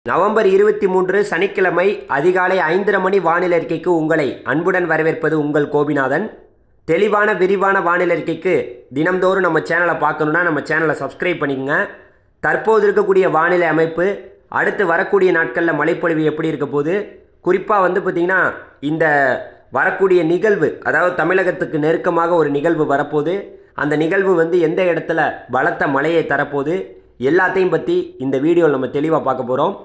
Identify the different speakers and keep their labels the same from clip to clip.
Speaker 1: November 23 சனிக்கிழமை அதிகாலை 5:30 மணி வானிலை அறிக்கைக்கு உங்களை அன்புடன் வரவேற்பது உங்கள் கோபிநாதன். தெளிவான விரிவான வானிலை அறிக்கைக்கு தினம்தோறும் நம்ம சேனலை பார்க்கணுன்னா நம்ம சேனலை சப்ஸ்கிரைப் பண்ணிக்கோங்க. தற்போது இருக்கக்கூடிய வானிலை அமைப்பு, அடுத்து வரக்கூடிய நாட்களில் மழைப்பொழிவு எப்படி இருக்க போகுது, குறிப்பாக பார்த்திங்கன்னா இந்த வரக்கூடிய நிகழ்வு, அதாவது தமிழகத்துக்கு நெருக்கமாக ஒரு நிகழ்வு வரப்போகுது. அந்த நிகழ்வு எந்த இடத்துல பலத்த மழையை தரப்போகுது, எல்லாத்தையும் பற்றி இந்த வீடியோவில் நம்ம தெளிவாக பார்க்க போகிறோம்.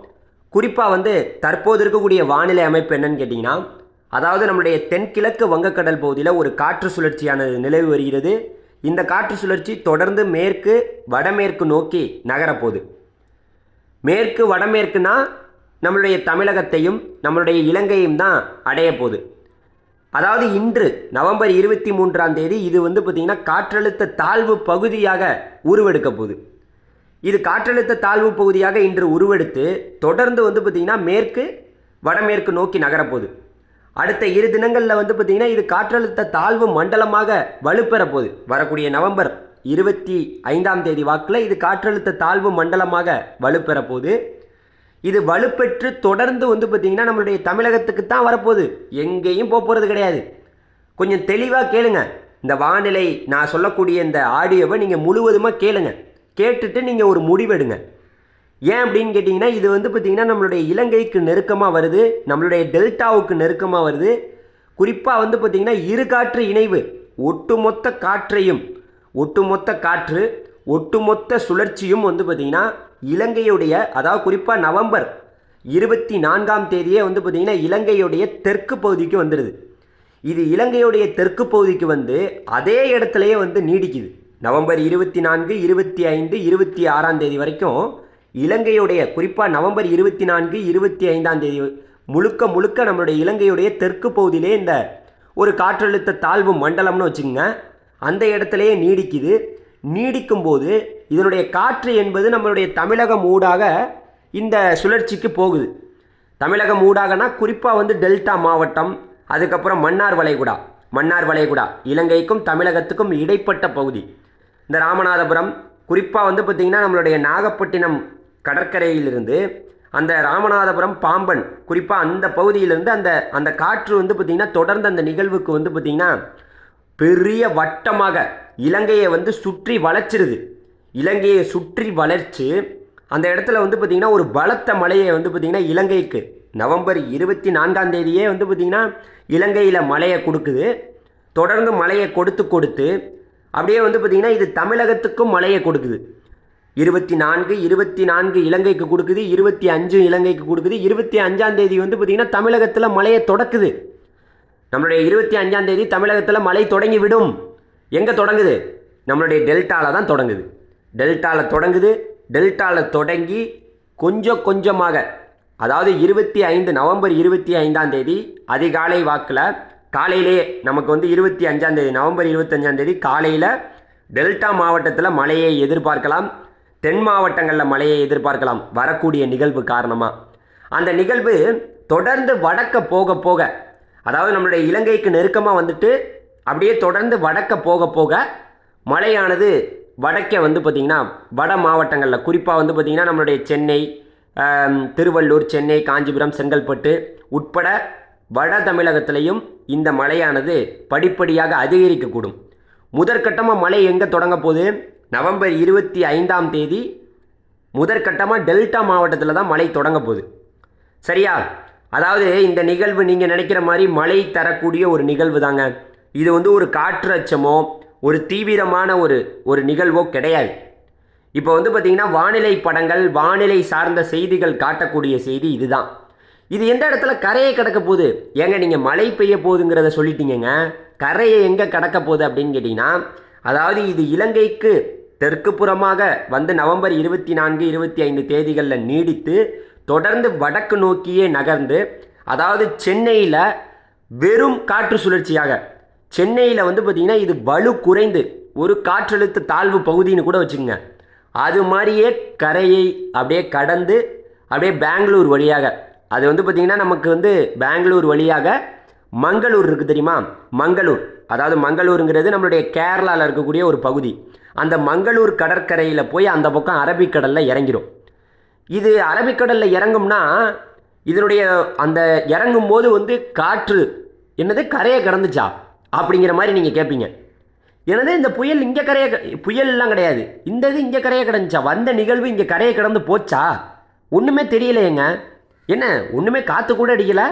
Speaker 1: குறிப்பாக தற்போது இருக்கக்கூடிய வானிலை அமைப்பு என்னன்னு கேட்டிங்கன்னா, அதாவது நம்முடைய தென்கிழக்கு வங்கக்கடல் பகுதியில் ஒரு காற்று சுழற்சியானது நிலவி வருகிறது. இந்த காற்று சுழற்சி தொடர்ந்து மேற்கு வடமேற்கு நோக்கி நகரப்போகுது. மேற்கு வடமேற்குனா நம்மளுடைய தமிழகத்தையும் நம்மளுடைய இலங்கையும் தான் அடைய போகுது. அதாவது இன்று நவம்பர் 23ஆம் தேதி இது பார்த்திங்கன்னா காற்றழுத்த தாழ்வு பகுதியாக உருவெடுக்க போகுது. இது காற்றழுத்த தாழ்வு பகுதியாக இன்று உருவெடுத்து தொடர்ந்து பார்த்திங்கன்னா மேற்கு வடமேற்கு நோக்கி நகரப்போகுது. அடுத்த 2 தினங்களில் பார்த்திங்கன்னா இது காற்றழுத்த தாழ்வு மண்டலமாக வலுப்பெற போகுது. வரக்கூடிய நவம்பர் 25ஆம் தேதி வாக்கில் இது காற்றழுத்த தாழ்வு மண்டலமாக வலுப்பெற போகுது. இது வலுப்பெற்று தொடர்ந்து பார்த்திங்கன்னா நம்மளுடைய தமிழகத்துக்கு தான் வரப்போகுது, எங்கேயும் போகிறது கிடையாது. கொஞ்சம் தெளிவாக கேளுங்க. இந்த வானிலை நான் சொல்லக்கூடிய இந்த ஆடியோவை நீங்கள் முழுவதுமாக கேளுங்க. கேட்டுட்டு நீங்கள் ஒரு முடிவெடுங்க. ஏன் அப்படின்னு கேட்டிங்கன்னா, இது பார்த்திங்கன்னா நம்மளுடைய இலங்கைக்கு நெருக்கமாக வருது, நம்மளுடைய டெல்டாவுக்கு நெருக்கமாக வருது. குறிப்பாக பார்த்திங்கன்னா இரு காற்று இணைவு, ஒட்டுமொத்த காற்றையும் ஒட்டுமொத்த சுழற்சியும் பார்த்திங்கன்னா இலங்கையுடைய, அதாவது குறிப்பாக நவம்பர் 24ஆம் தேதியே பார்த்திங்கன்னா இலங்கையுடைய தெற்கு பகுதிக்கு வந்துடுது. இது இலங்கையுடைய தெற்கு பகுதிக்கு அதே இடத்துலையே நீடிக்குது. நவம்பர் 24, 25, 26ஆம் தேதி வரைக்கும் இலங்கையுடைய, குறிப்பாக நவம்பர் 24, 25ஆம் தேதி முழுக்க நம்மளுடைய இலங்கையுடைய தெற்கு பகுதியிலே இந்த ஒரு காற்றழுத்த தாழ்வு மண்டலம்னு வச்சுக்கோங்க, அந்த இடத்துலையே நீடிக்குது. நீடிக்கும்போது இதனுடைய காற்று என்பது நம்மளுடைய தமிழகம் ஊடாக இந்த சுழற்சிக்கு போகுது. தமிழகம் ஊடாகனா குறிப்பாக டெல்டா மாவட்டம், அதுக்கப்புறம் மன்னார் வளைகுடா இலங்கைக்கும் தமிழகத்துக்கும் இடைப்பட்ட பகுதி. இந்த ராமநாதபுரம், குறிப்பாக பார்த்திங்கன்னா நம்மளுடைய நாகப்பட்டினம் கடற்கரையிலிருந்து அந்த ராமநாதபுரம் பாம்பன், குறிப்பாக அந்த பகுதியிலிருந்து அந்த காற்று பார்த்திங்கன்னா தொடர்ந்து அந்த நிகழ்வுக்கு பார்த்திங்கன்னா பெரிய வட்டமாக இலங்கையை சுற்றி வளைச்சிருது. இலங்கையை சுற்றி வளைச்சு அந்த இடத்துல பார்த்திங்கன்னா ஒரு பலத்த மழையை பார்த்திங்கன்னா இலங்கைக்கு நவம்பர் 24ஆம் தேதியே பார்த்திங்கன்னா இலங்கையில் மழையை கொடுக்குது. தொடர்ந்து மழையை கொடுத்து அப்படியே பார்த்திங்கன்னா இது தமிழகத்துக்கும் மழையை கொடுக்குது. 24 இலங்கைக்கு கொடுக்குது, 25 இலங்கைக்கு கொடுக்குது. 25ஆம் தேதி பார்த்திங்கன்னா தமிழகத்தில் மழையை தொடக்குது. நம்மளுடைய 25ஆம் தேதி தமிழகத்தில் மழை தொடங்கி விடும். எங்கே தொடங்குது? நம்மளுடைய டெல்டாவில் தான் தொடங்குது. டெல்டாவில் தொடங்கி கொஞ்சமாக, அதாவது நவம்பர் 25ஆம் தேதி அதிகாலை வாக்கில், காலையிலே நமக்கு 25ஆம் தேதி நவம்பர் 25ஆம் தேதி காலையில் டெல்டா மாவட்டத்தில் மழையை எதிர்பார்க்கலாம். தென் மாவட்டங்களில் மழையை எதிர்பார்க்கலாம் வரக்கூடிய நிகழ்வு காரணமாக. அந்த நிகழ்வு தொடர்ந்து வடக்க போக, அதாவது நம்மளுடைய இலங்கைக்கு நெருக்கமாக அப்படியே தொடர்ந்து வடக்க போக மழையானது வடக்கே பார்த்திங்கன்னா வட மாவட்டங்களில், குறிப்பாக பார்த்திங்கன்னா நம்மளுடைய சென்னை, திருவள்ளூர், சென்னை, காஞ்சிபுரம், செங்கல்பட்டு உட்பட வட தமிழகத்திலையும் இந்த மழையானது படிப்படியாக அதிகரிக்கக்கூடும். முதற்கட்டமாக மழை எங்கே தொடங்க போகுது? நவம்பர் 25ஆம் தேதி முதற்கட்டமாக டெல்டா மாவட்டத்தில் தான் மழை தொடங்க போகுது. சரியா? அதாவது இந்த நிகழ்வு நீங்கள் நினைக்கிற மாதிரி மழை தரக்கூடிய ஒரு நிகழ்வு தாங்க. இது ஒரு காற்று அச்சமோ ஒரு தீவிரமான ஒரு நிகழ்வோ கிடையாது. இப்போ பார்த்திங்கன்னா வானிலை படங்கள், வானிலை சார்ந்த செய்திகள் காட்டக்கூடிய செய்தி இதுதான். இது எந்த இடத்துல கரையை கடக்க போகுது? ஏங்க நீங்கள் மழை பெய்ய போகுதுங்கிறத சொல்லிட்டீங்க, கரையை எங்கே கடக்க போகுது அப்படின்னு கேட்டிங்கன்னா, அதாவது இது இலங்கைக்கு தெற்கு புறமாக நவம்பர் 24, 25 தேதிகளில் நீடித்து தொடர்ந்து வடக்கு நோக்கியே நகர்ந்து, அதாவது சென்னையில் வெறும் காற்று சுழற்சியாக, சென்னையில் பார்த்திங்கன்னா இது வலு குறைந்து ஒரு காற்றழுத்த தாழ்வு பகுதின்னு கூட வச்சுக்கோங்க, அது மாதிரியே கரையை அப்படியே கடந்து அப்படியே பெங்களூர் வழியாக, அது பார்த்திங்கன்னா நமக்கு பெங்களூர் வழியாக மங்களூர் இருக்குது தெரியுமா? மங்களூர், அதாவது மங்களூருங்கிறது நம்மளுடைய கேரளாவில் இருக்கக்கூடிய ஒரு பகுதி. அந்த மங்களூர் கடற்கரையில் போய் அந்த பக்கம் அரபிக்கடலில் இறங்கிடும். இது அரபிக்கடலில் இறங்கும்னா இதனுடைய அந்த இறங்கும் போது வந்து காற்று என்னது கரையை கடந்துச்சா அப்படிங்கிற மாதிரி நீங்கள் கேட்பீங்க. எனது இந்த புயல் இங்கே புயல்லாம் கிடையாது, இந்த இது இங்கே கரையை கடந்துச்சா, வந்த நிகழ்வு இங்கே கரையை கடந்து போச்சா, ஒன்றுமே தெரியலையேங்க, என்ன ஒன்றுமே காற்று கூட அடிக்கலை,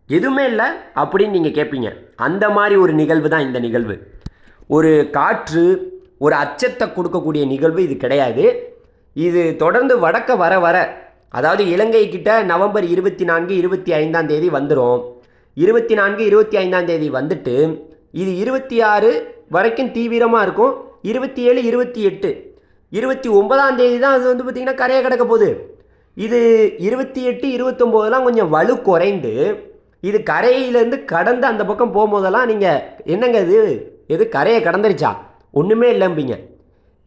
Speaker 1: எதுவுமே இல்லை அப்படின்னு நீங்கள் கேட்பீங்க. அந்த மாதிரி ஒரு நிகழ்வு தான் இந்த நிகழ்வு. ஒரு காற்று ஒரு அச்சத்தை கொடுக்கக்கூடிய நிகழ்வு இது கிடையாது. இது தொடர்ந்து வடக்க வர வர, அதாவது இலங்கை கிட்ட நவம்பர் 24 25ஆம் தேதி வந்துடும். 24 25ஆம் தேதி வந்துட்டு இது 26 வரைக்கும் தீவிரமாக இருக்கும். 27 28 29ஆம் தேதி தான் அது வந்து பார்த்திங்கன்னா கரையை கிடக்க போகுது. இது 28 29 கொஞ்சம் வலு குறைந்து இது கரையிலேருந்து கடந்து அந்த பக்கம் போகும்போதெல்லாம் நீங்கள் என்னங்க எது கரையை கடந்துருச்சா, ஒன்றுமே இல்லைம்பிங்க.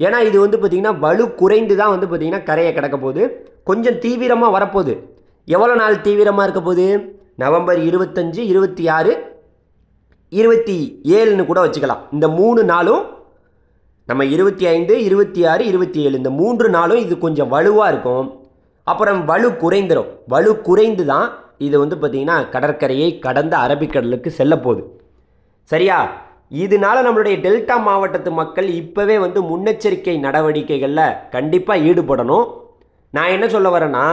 Speaker 1: ஏன்னா இது வந்து பார்த்திங்கன்னா வலு குறைந்து தான் வந்து பார்த்திங்கன்னா கரையை கிடக்க போகுது. கொஞ்சம் தீவிரமாக வரப்போகுது. எவ்வளோ நாள் தீவிரமாக இருக்க போகுது? நவம்பர் 25 26 27ன்னு கூட வச்சுக்கலாம். இந்த 3 நாளும் நம்ம 25 26 27 இந்த 3 நாளும் இது கொஞ்சம் வலுவாக இருக்கும். அப்புறம் வலு குறைந்துடும். வலு குறைந்து தான் இது வந்து பார்த்திங்கன்னா கடற்கரையை கடந்த அரபிக்கடலுக்கு செல்ல போகுது. சரியா? இதனால நம்மளுடைய டெல்டா மாவட்டத்து மக்கள் இப்போவே வந்து முன்னெச்சரிக்கை நடவடிக்கைகளில் கண்டிப்பாக ஈடுபடணும். நான் என்ன சொல்ல வரேன்னா,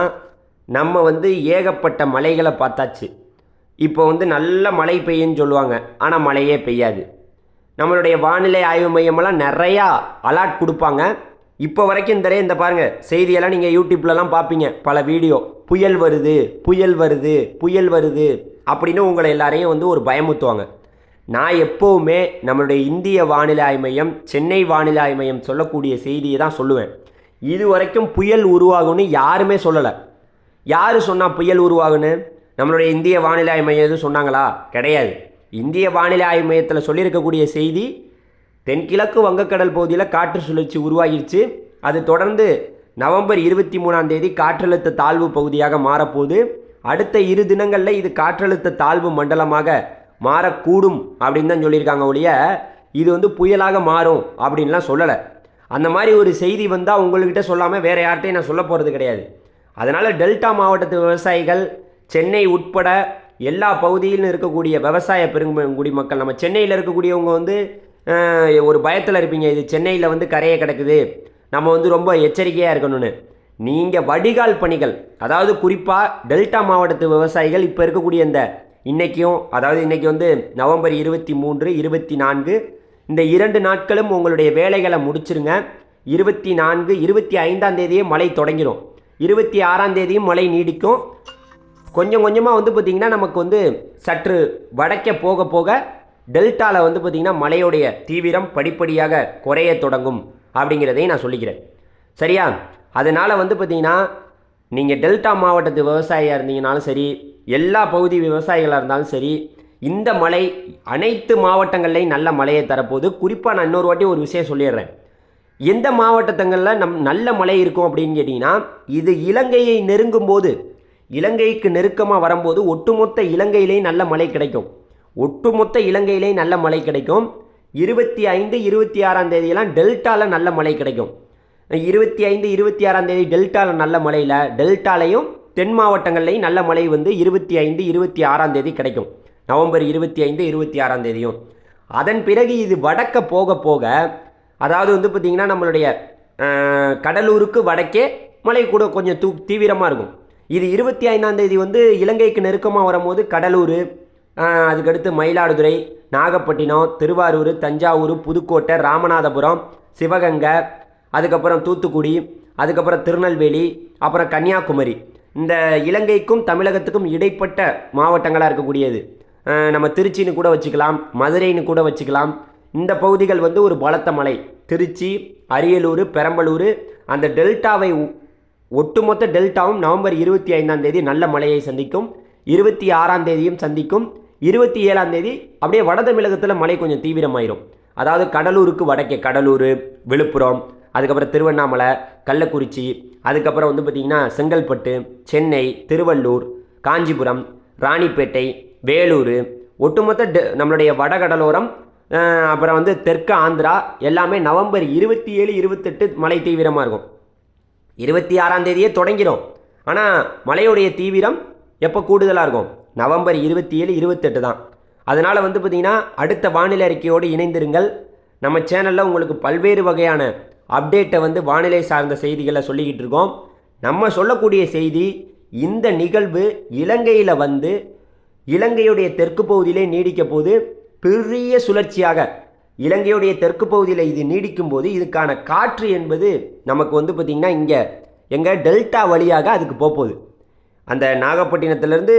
Speaker 1: நம்ம வந்து ஏகப்பட்ட மலைகளை பார்த்தாச்சு. இப்போ வந்து நல்ல மழை பெய்யுன்னு சொல்லுவாங்க, ஆனால் மழையே பெய்யாது. நம்மளுடைய வானிலை ஆய்வு மையமெல்லாம் நிறையா அலர்ட் கொடுப்பாங்க. இப்போ வரைக்கும் இந்த பாருங்கள் செய்தியெல்லாம் நீங்கள் யூடியூப்லலாம் பார்ப்பீங்க, பல வீடியோ, புயல் வருது புயல் வருது புயல் வருது அப்படின்னு உங்களை எல்லாரையும் வந்து ஒரு பயமுத்துவாங்க. நான் எப்போவுமே நம்மளுடைய இந்திய வானிலை ஆய்வு மையம், சென்னை வானிலை ஆய்வு மையம் சொல்லக்கூடிய செய்தியை தான் சொல்லுவேன். இது வரைக்கும் புயல் உருவாகும்னு யாருமே சொல்லலை. யார் சொன்னால் புயல் உருவாகுன்னு? நம்மளுடைய இந்திய வானிலை ஆய்வு மையம் எதுவும் சொன்னாங்களா? கிடையாது. இந்திய வானிலை ஆய்வு மையத்தில் சொல்லியிருக்கக்கூடிய செய்தி, தென்கிழக்கு வங்கக்கடல் பகுதியில் காற்று சுழற்சி உருவாகிடுச்சு. அது தொடர்ந்து நவம்பர் 23ஆம் தேதி காற்றழுத்த தாழ்வு பகுதியாக மாறப்போகுது. அடுத்த 2 தினங்களில் இது காற்றழுத்த தாழ்வு மண்டலமாக மாறக்கூடும் அப்படின்னு தான் சொல்லியிருக்காங்க ஒழிய இது வந்து புயலாக மாறும் அப்படின்லாம் சொல்லலை. அந்த மாதிரி ஒரு செய்தி வந்தால் உங்கள்கிட்ட சொல்லாமல் வேறு யார்கிட்டையும் நான் சொல்ல போகிறது கிடையாது. அதனால் டெல்டா மாவட்டத்து விவசாயிகள், சென்னை உட்பட எல்லா பகுதியிலும் இருக்கக்கூடிய விவசாய பெருங்குடி மக்கள், நம்ம சென்னையில் இருக்கக்கூடியவங்க வந்து ஒரு பயத்தில் இருப்பீங்க, இது சென்னையில் வந்து கரையை கிடக்குது, நம்ம வந்து ரொம்ப எச்சரிக்கையாக இருக்கணும்னு. நீங்கள் வடிகால் பணிகள், அதாவது குறிப்பாக டெல்டா மாவட்டத்து விவசாயிகள் இப்போ இருக்கக்கூடிய இந்த இன்றைக்கும், அதாவது இன்றைக்கி வந்து நவம்பர் 23 24 இந்த 2 நாட்களும் உங்களுடைய வேலைகளை முடிச்சிருங்க. 24 25ஆம் தேதியே மழை தொடங்கிடும். 26ஆம் தேதியும் மழை நீடிக்கும். கொஞ்சம் கொஞ்சமாக வந்து பார்த்திங்கன்னா நமக்கு வந்து சற்று வடக்க போக போக டெல்டாவில் வந்து பார்த்திங்கன்னா மழையுடைய தீவிரம் படிப்படியாக குறைய தொடங்கும் அப்படிங்கிறதையும் நான் சொல்லிக்கிறேன். சரியா? அதனால் வந்து பார்த்திங்கன்னா நீங்கள் டெல்டா மாவட்டத்து விவசாயியாக இருந்தீங்கனாலும் சரி, எல்லா பகுதி விவசாயிகளாக இருந்தாலும் சரி, இந்த மழை அனைத்து மாவட்டங்கள்லையும் நல்ல மழையை தரப்போகுது. குறிப்பாக நான் இன்னொரு வாட்டி ஒரு விஷயம் சொல்லிடுறேன். எந்த மாவட்டங்களில் நல்ல மழை இருக்கும் அப்படின்னு கேட்டிங்கன்னா, இது இலங்கையை நெருங்கும் போது, இலங்கைக்கு நெருக்கமாக வரும்போது ஒட்டுமொத்த இலங்கையிலேயும் நல்ல மழை கிடைக்கும். ஒட்டுமொத்த இலங்கையிலேயும் நல்ல மழை கிடைக்கும். 25 26ஆம் தேதியெல்லாம் டெல்டாவில் நல்ல மழை கிடைக்கும். 25 26ஆம் தேதி டெல்டாவில் நல்ல மழையில், டெல்டாலையும் தென் மாவட்டங்கள்லையும் நல்ல மழை வந்து 25 26ஆம் தேதி கிடைக்கும். நவம்பர் 25 26ஆம் தேதியும். அதன் பிறகு இது வடக்க போக போக, அதாவது வந்து பார்த்திங்கன்னா நம்மளுடைய கடலூருக்கு வடக்கே மழை கூட கொஞ்சம் தீவிரமாக இருக்கும். இது 25ஆம் தேதி வந்து இலங்கைக்கு நெருக்கமாக வரும்போது கடலூர், அதுக்கடுத்து மயிலாடுதுறை, நாகப்பட்டினம், திருவாரூர், தஞ்சாவூர், புதுக்கோட்டை, ராமநாதபுரம், சிவகங்கை, அதுக்கப்புறம் தூத்துக்குடி, அதுக்கப்புறம் திருநெல்வேலி, அப்புறம் கன்னியாகுமரி, இந்த இலங்கைக்கும் தமிழகத்துக்கும் இடைப்பட்ட மாவட்டங்களாக இருக்கக்கூடியது. நம்ம திருச்சின்னு கூட வச்சுக்கலாம், மதுரைன்னு கூட வச்சுக்கலாம். இந்த பகுதிகள் வந்து ஒரு பலத்த மழை. திருச்சி, அரியலூர், பெரம்பலூர், அந்த டெல்டாவை ஒட்டுமொத்த டெல்டாவும் நவம்பர் 25ஆம் தேதி நல்ல மழையை சந்திக்கும். 26ஆம் தேதியும் சந்திக்கும். 27ஆம் தேதி அப்படியே வட தமிழகத்தில் மழை கொஞ்சம் தீவிரமாயிரும். அதாவது கடலூருக்கு வடக்கே, கடலூர், விழுப்புரம், அதுக்கப்புறம் திருவண்ணாமலை, கள்ளக்குறிச்சி, அதுக்கப்புறம் வந்து பார்த்திங்கன்னா செங்கல்பட்டு, சென்னை, திருவள்ளூர், காஞ்சிபுரம், ராணிப்பேட்டை, வேலூர், ஒட்டுமொத்த நம்மளுடைய வடகடலோரம், அப்புறம் வந்து தெற்கு ஆந்திரா எல்லாமே நவம்பர் 27 28 மழை தீவிரமாக இருக்கும். 26ஆம் தேதியே தொடங்கிடும். ஆனால் மழையுடைய தீவிரம் எப்போ கூடுதலாக இருக்கும்? நவம்பர் 27, 28 தான். அதனால் வந்து பார்த்திங்கன்னா அடுத்த வானிலை அறிக்கையோடு இணைந்திருங்கள். நம்ம சேனலில் உங்களுக்கு பல்வேறு வகையான அப்டேட்டை வந்து வானிலை சார்ந்த செய்திகளை சொல்லிக்கிட்டு இருக்கோம். நம்ம சொல்லக்கூடிய செய்தி, இந்த நிகழ்வு இலங்கையில் வந்து இலங்கையுடைய தெற்கு பகுதியிலே நீடிக்க போது பெரிய சுழற்சியாக இலங்கையுடைய தெற்கு பகுதியில் இது நீடிக்கும் போது இதுக்கான காற்று என்பது நமக்கு வந்து பார்த்திங்கன்னா இங்கே எங்கள் டெல்டா வழியாக அதுக்கு போகுது. அந்த நாகப்பட்டினத்திலேருந்து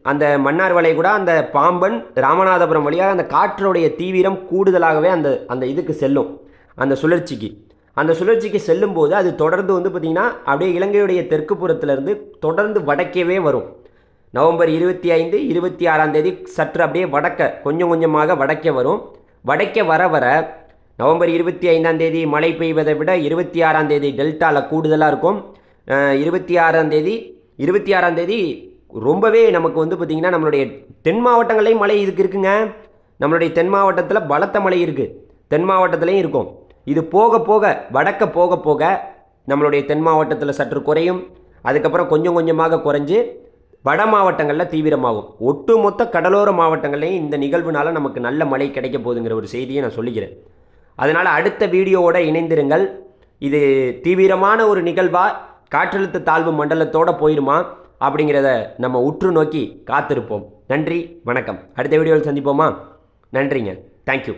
Speaker 1: அந்த மன்னார் வளைகுடா, அந்த பாம்பன், ராமநாதபுரம் வழியாக அந்த காற்றுடைய தீவிரம் கூடுதலாகவே அந்த இதுக்கு செல்லும். அந்த சுழற்சிக்கு செல்லும்போது அது தொடர்ந்து வந்து பார்த்திங்கன்னா அப்படியே இலங்கையுடைய தெற்கு புறத்திலேருந்து தொடர்ந்து வடக்கேவே வரும். நவம்பர் 25, 26ஆம் தேதி சற்று அப்படியே கொஞ்சம் கொஞ்சமாக வடக்கே வரும். வடக்கே வர வர நவம்பர் 25ஆம் தேதி மழை பெய்வதை விட 26ஆம் தேதி டெல்டாவில் கூடுதலாக இருக்கும். 26ஆம் தேதி ரொம்பவே நமக்கு வந்து பார்த்திங்கன்னா நம்மளுடைய தென் மாவட்டங்களையும் மழை இதுக்கு இருக்குங்க. நம்மளுடைய தென் மாவட்டத்தில் பலத்த மழை இருக்குது, தென் மாவட்டத்துலேயும் இருக்கும். இது போக போக வடக்க போக போக நம்மளுடைய தென் மாவட்டத்தில் சற்று குறையும். அதுக்கப்புறம் கொஞ்சம் கொஞ்சமாக குறைஞ்சு வட மாவட்டங்களில் தீவிரமாகும். ஒட்டுமொத்த கடலோர மாவட்டங்கள்லேயும் இந்த நிகழ்வுனால நமக்கு நல்ல மழை கிடைக்க போகுதுங்கிற ஒரு செய்தியை நான் சொல்லிக்கிறேன். அதனால் அடுத்த வீடியோவோடு இணைந்திருங்கள். இது தீவிரமான ஒரு நிகழ்வாக காற்றழுத்த தாழ்வு மண்டலத்தோடு போயிடுமா அப்படிங்கிறத நம்ம உற்று நோக்கி காத்திருப்போம். நன்றி, வணக்கம். அடுத்த வீடியோவில் சந்திப்போமா? நன்றிங்க. தேங்க்யூ.